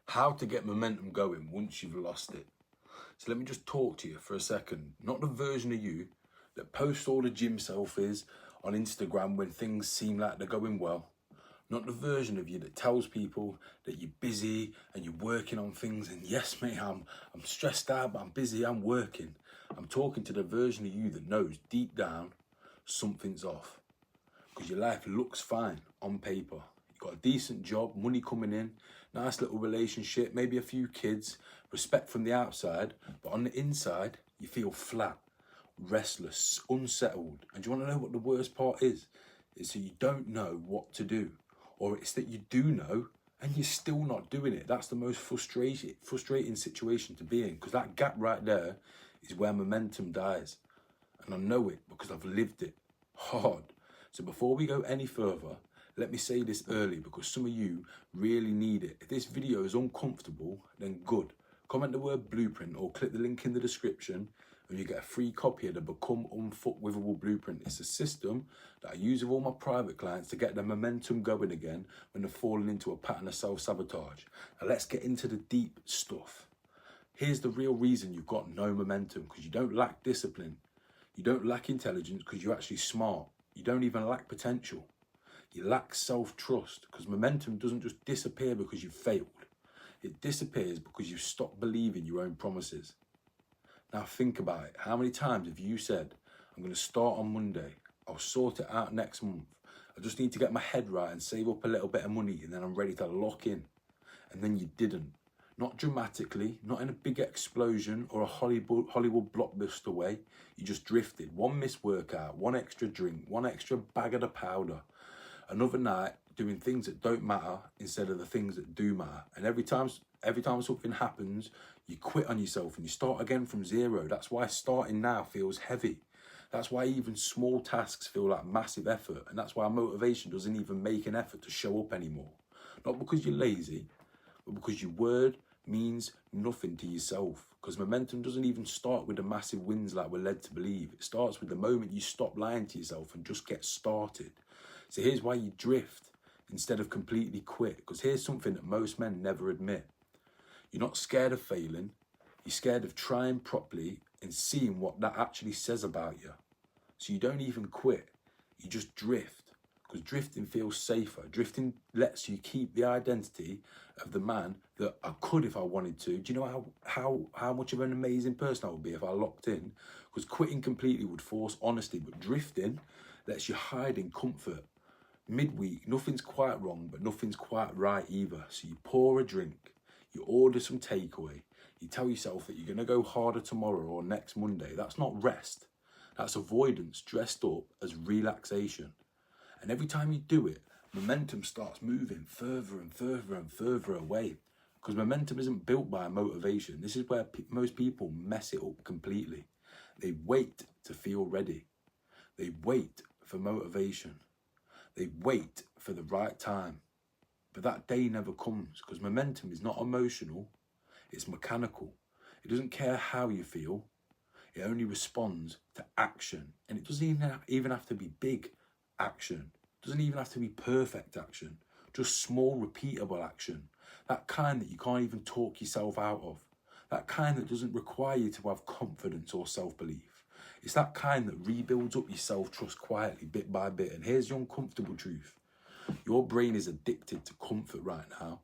How to get momentum going once you've lost it. So let me just talk to you for a second. Not the version of you that posts all the gym selfies on Instagram when things seem like they're going well. Not the version of you that tells people that you're busy and you're working on things. And yes, mate, I'm stressed out, but I'm busy, I'm working. I'm talking to the version of you that knows deep down something's off. Because your life looks fine on paper. You've got a decent job, money coming in, nice little relationship, maybe a few kids, respect from the outside, but on the inside, you feel flat, restless, unsettled. And do you want to know what the worst part is? It's that you don't know what to do. Or it's that you do know and you're still not doing it. That's the most frustrating situation to be in, because that gap right there is where momentum dies. And I know it because I've lived it hard. So before we go any further, let me say this early because some of you really need it. If this video is uncomfortable, then good. Comment the word blueprint or click the link in the description and you get a free copy of the Become Unfuckwithable Blueprint. It's a system that I use with all my private clients to get their momentum going again when they're falling into a pattern of self-sabotage. Now let's get into the deep stuff. Here's the real reason you've got no momentum: because you don't lack discipline. You don't lack intelligence because you're actually smart. You don't even lack potential. You lack self-trust, because momentum doesn't just disappear because you've failed. It disappears because you've stopped believing your own promises. Now think about it. How many times have you said, I'm going to start on Monday, I'll sort it out next month, I just need to get my head right and save up a little bit of money and then I'm ready to lock in? And then you didn't. Not dramatically, not in a big explosion or a Hollywood blockbuster way. You just drifted. One missed workout, one extra drink, one extra bag of the powder. Another night doing things that don't matter instead of the things that do matter. And every time something happens, you quit on yourself and you start again from zero. That's why starting now feels heavy. That's why even small tasks feel like massive effort. And that's why motivation doesn't even make an effort to show up anymore. Not because you're lazy, but because your word means nothing to yourself. Because momentum doesn't even start with the massive wins like we're led to believe. It starts with the moment you stop lying to yourself and just get started. So here's why you drift instead of completely quit. Because here's something that most men never admit. You're not scared of failing. You're scared of trying properly and seeing what that actually says about you. So you don't even quit. You just drift. Because drifting feels safer. Drifting lets you keep the identity of the man that I could if I wanted to. Do you know how much of an amazing person I would be if I locked in? Because quitting completely would force honesty, but drifting lets you hide in comfort. Midweek, nothing's quite wrong, but nothing's quite right either. So you pour a drink, you order some takeaway, you tell yourself that you're going to go harder tomorrow or next Monday. That's not rest. That's avoidance dressed up as relaxation. And every time you do it, momentum starts moving further and further and further away. Because momentum isn't built by motivation. This is where most people mess it up completely. They wait to feel ready. They wait for motivation. They wait for the right time. But that day never comes, because momentum is not emotional, it's mechanical. It doesn't care how you feel. It only responds to action. And it doesn't even have to be big action. It doesn't even have to be perfect action. Just small, repeatable action. That kind that you can't even talk yourself out of. That kind that doesn't require you to have confidence or self-belief. It's that kind that rebuilds up your self-trust quietly, bit by bit. And here's the uncomfortable truth. Your brain is addicted to comfort right now.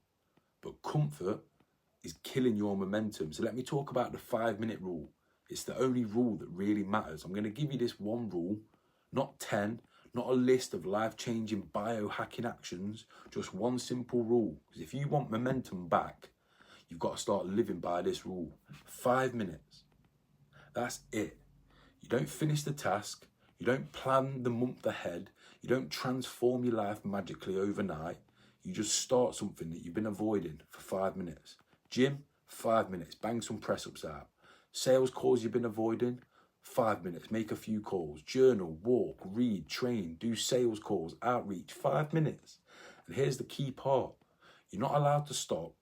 But comfort is killing your momentum. So let me talk about the 5-minute rule. It's the only rule that really matters. I'm going to give you this one rule, not 10, not a list of life-changing biohacking actions, just one simple rule. Because if you want momentum back, you've got to start living by this rule. 5 minutes. That's it. You don't finish the task. You don't plan the month ahead. You don't transform your life magically overnight. You just start something that you've been avoiding for 5 minutes. Gym, 5 minutes. Bang some press-ups out. Sales calls you've been avoiding, 5 minutes. Make a few calls. Journal, walk, read, train, do sales calls, outreach, 5 minutes. And here's the key part. You're not allowed to stop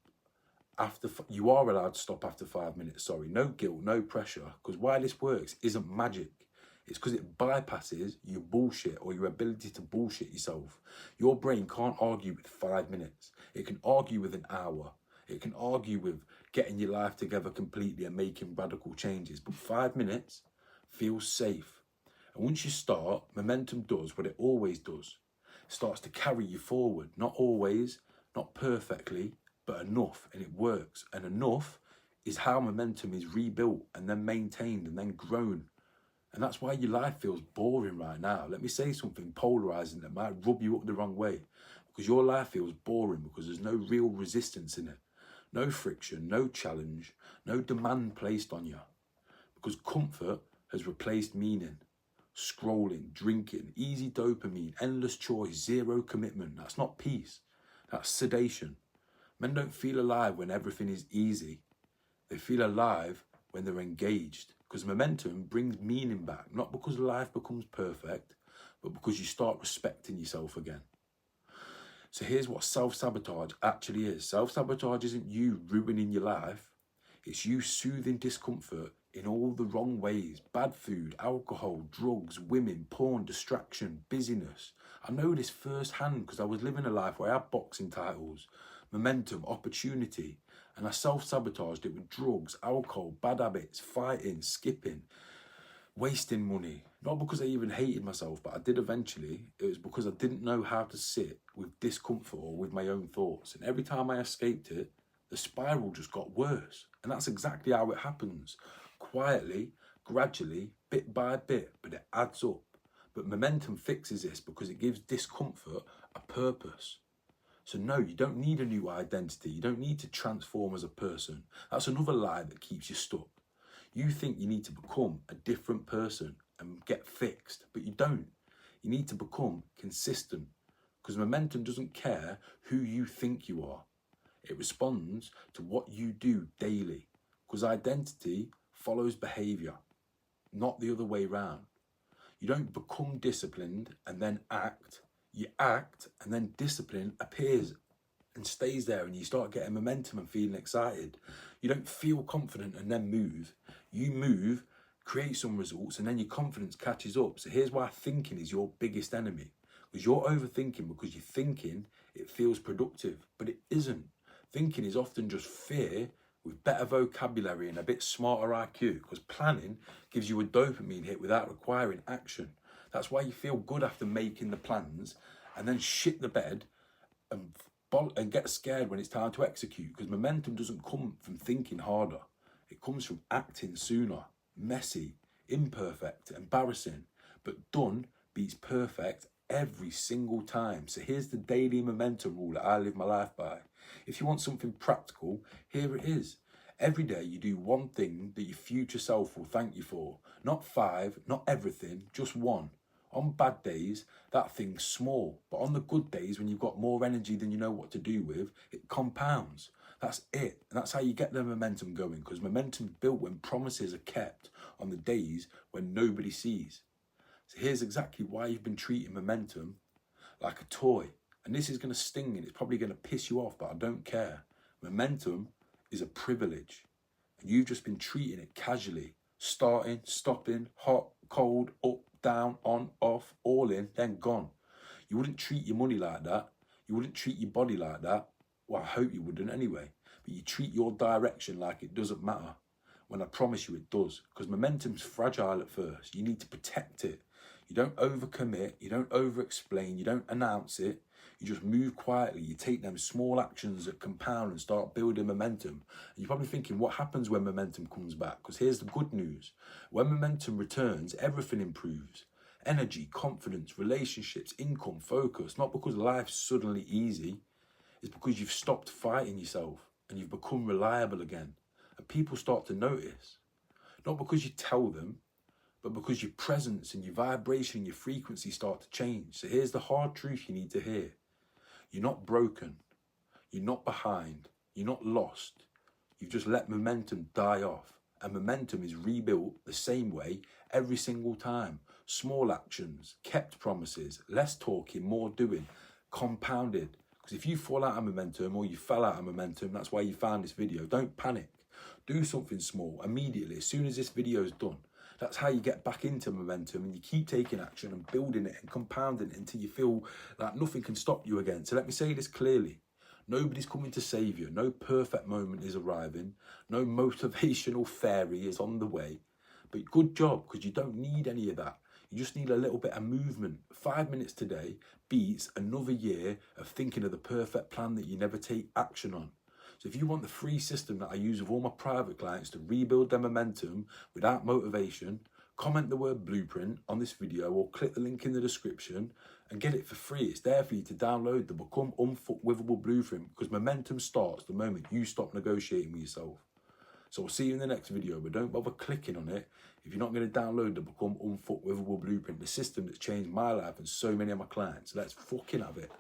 you are allowed to stop after 5 minutes, sorry. No guilt, no pressure. Because why this works isn't magic. It's because it bypasses your bullshit or your ability to bullshit yourself. Your brain can't argue with 5 minutes. It can argue with an hour. It can argue with getting your life together completely and making radical changes. But 5 minutes feels safe. And once you start, momentum does what it always does. It starts to carry you forward. Not always, not perfectly, but enough. And it works. And enough is how momentum is rebuilt and then maintained and then grown. And that's why your life feels boring right now. Let me say something polarizing that might rub you up the wrong way. Because your life feels boring because there's no real resistance in it. No friction, no challenge, no demand placed on you. Because comfort has replaced meaning. Scrolling, drinking, easy dopamine, endless choice, zero commitment. That's not peace. That's sedation. Men don't feel alive when everything is easy. They feel alive when they're engaged. Because momentum brings meaning back. Not because life becomes perfect, but because you start respecting yourself again. So here's what self-sabotage actually is. Self-sabotage isn't you ruining your life. It's you soothing discomfort in all the wrong ways. Bad food, alcohol, drugs, women, porn, distraction, busyness. I know this firsthand because I was living a life where I had boxing titles, momentum, opportunity, and I self-sabotaged it with drugs, alcohol, bad habits, fighting, skipping, wasting money. Not because I even hated myself, but I did eventually. It was because I didn't know how to sit with discomfort or with my own thoughts. And every time I escaped it, the spiral just got worse. And that's exactly how it happens. Quietly, gradually, bit by bit, but it adds up. But momentum fixes this because it gives discomfort a purpose. So no, you don't need a new identity. You don't need to transform as a person. That's another lie that keeps you stuck. You think you need to become a different person and get fixed, but you don't. You need to become consistent because momentum doesn't care who you think you are. It responds to what you do daily because identity follows behavior, not the other way around. You don't become disciplined and then act. You act and then discipline appears and stays there and you start getting momentum and feeling excited. You don't feel confident and then move. You move, create some results, and then your confidence catches up. So here's why thinking is your biggest enemy. Because you're overthinking because you're thinking it feels productive, but it isn't. Thinking is often just fear with better vocabulary and a bit smarter IQ, because planning gives you a dopamine hit without requiring action. That's why you feel good after making the plans and then shit the bed and get scared when it's time to execute, because momentum doesn't come from thinking harder. It comes from acting sooner. Messy, imperfect, embarrassing, but done beats perfect every single time. So here's the daily momentum rule that I live my life by. If you want something practical, here it is. Every day you do one thing that your future self will thank you for. Not 5, not everything, just one. On bad days, that thing's small. But on the good days, when you've got more energy than you know what to do with, it compounds. That's it. And that's how you get the momentum going, because momentum's built when promises are kept on the days when nobody sees. So here's exactly why you've been treating momentum like a toy. And this is going to sting and it's probably going to piss you off, but I don't care. Momentum is a privilege. And you've just been treating it casually. Starting, stopping, hot, cold, up, down, on, off, all in, then gone. You wouldn't treat your money like that. You wouldn't treat your body like that. Well, I hope you wouldn't anyway. But you treat your direction like it doesn't matter. When I promise you it does. Because momentum's fragile at first. You need to protect it. You don't overcommit. You don't over-explain. You don't announce it. You just move quietly. You take them small actions that compound and start building momentum. And you're probably thinking, what happens when momentum comes back? Because here's the good news. When momentum returns, everything improves. Energy, confidence, relationships, income, focus. Not because life's suddenly easy. It's because you've stopped fighting yourself and you've become reliable again. And people start to notice. Not because you tell them, but because your presence and your vibration and your frequency start to change. So here's the hard truth you need to hear. You're not broken. You're not behind. You're not lost. You've just let momentum die off. And momentum is rebuilt the same way every single time. Small actions, kept promises, less talking, more doing, compounded. Because if you fall out of momentum or you fell out of momentum, that's why you found this video. Don't panic. Do something small immediately as soon as this video is done. That's how you get back into momentum, and you keep taking action and building it and compounding it until you feel like nothing can stop you again. So let me say this clearly. Nobody's coming to save you. No perfect moment is arriving. No motivational fairy is on the way. But good job, because you don't need any of that. You just need a little bit of movement. 5 minutes today beats another year of thinking of the perfect plan that you never take action on. So if you want the free system that I use with all my private clients to rebuild their momentum without motivation, comment the word blueprint on this video or click the link in the description and get it for free. It's there for you to download the Become Unfuckwithable Blueprint, because momentum starts the moment you stop negotiating with yourself. So I'll see you in the next video, but don't bother clicking on it if you're not going to download the Become Unfuckwithable Blueprint, the system that's changed my life and so many of my clients. Let's fucking have it.